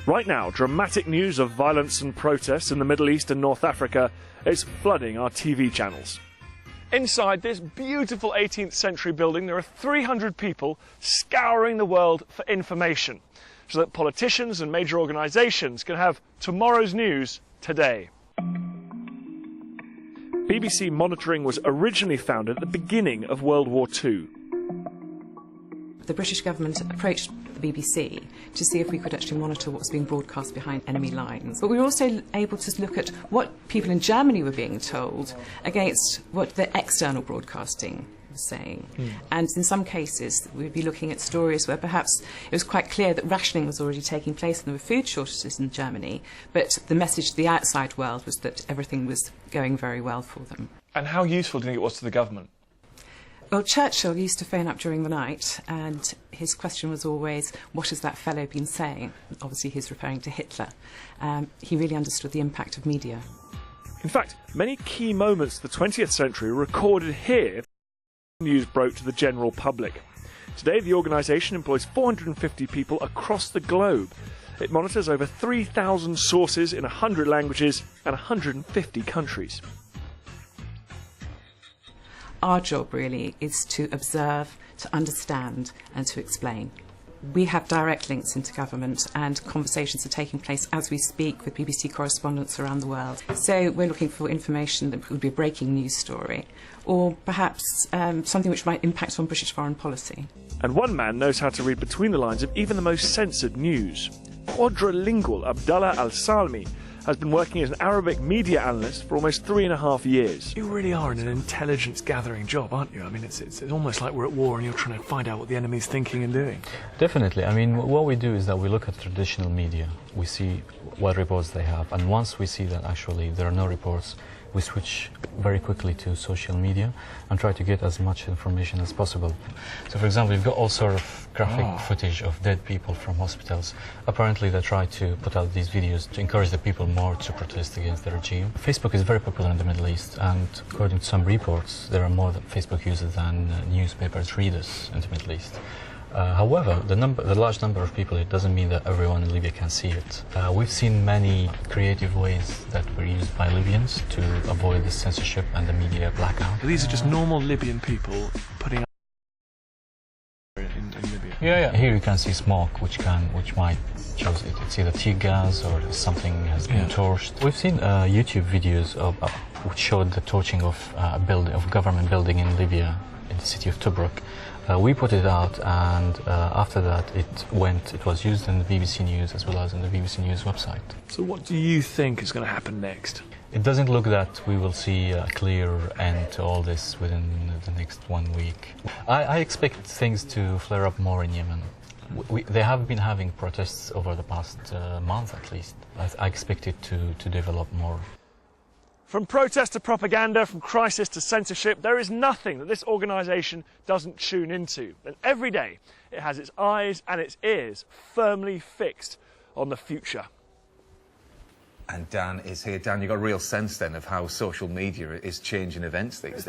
Right now, dramatic news of violence and protests in the Middle East and North Africa is flooding our TV channels. Inside this beautiful 18th century building, there are 300 people scouring the world for information, so that politicians and major organisations can have tomorrow's news today. BBC monitoring was originally founded at the beginning of World War II. The British government approached the BBC to see if we could actually monitor what was being broadcast behind enemy lines. But we were also able to look at what people in Germany were being told against what the external broadcasting was saying. And in some cases, we'd be looking at stories where perhaps it was quite clear that rationing was already taking place and there were food shortages in Germany, but the message to the outside world was that everything was going very well for them. And how useful do you think it was to the government? Well, Churchill used to phone up during the night, and his question was always, what has that fellow been saying? Obviously, he's referring to Hitler. He really understood the impact of media. In fact, many key moments of the 20th century were recorded here. News broke to the general public. Today, the organisation employs 450 people across the globe. It monitors over 3,000 sources in 100 languages and 150 countries. Our job really is to observe, to understand and to explain. We have direct links into government and conversations are taking place as we speak with BBC correspondents around the world. So we're looking for information that would be a breaking news story or perhaps something which might impact on British foreign policy. And one man knows how to read between the lines of even the most censored news. Quadrilingual Abdallah Al-Salmi has been working as an Arabic media analyst for almost 3.5 years. You really are in an intelligence-gathering job, aren't you? I mean, it's almost like we're at war and you're trying to find out what the enemy's thinking and doing. Definitely. I mean, what we do is that we look at traditional media. We see what reports they have. And once we see that actually there are no reports, we switch very quickly to social media and try to get as much information as possible. So, for example, you've got all sort of graphic footage of dead people from hospitals. Apparently, they try to put out these videos to encourage the people more to protest against the regime. Facebook is very popular in the Middle East, and according to some reports, there are more Facebook users than newspapers readers in the Middle East. However, the large number of people, it doesn't mean that everyone in Libya can see it. We've seen many creative ways that were used by Libyans to avoid the censorship and the media blackout. These are just normal Libyan people putting up in Libya. Yeah. Here you can see smoke, which might show it's either tear gas or something has been torched. We've seen YouTube videos which showed the torching of government building in Libya, in the city of Tobruk. We put it out, and after that it was used in the BBC News as well as in the BBC News website. So what do you think is going to happen next? It doesn't look that we will see a clear end to all this within the next 1 week. I expect things to flare up more in Yemen. They have been having protests over the past month at least. I expect it to develop more. From protest to propaganda, from crisis to censorship, there is nothing that this organisation doesn't tune into. And every day it has its eyes and its ears firmly fixed on the future. And Dan is here. Dan, you've got a real sense then of how social media is changing events these days.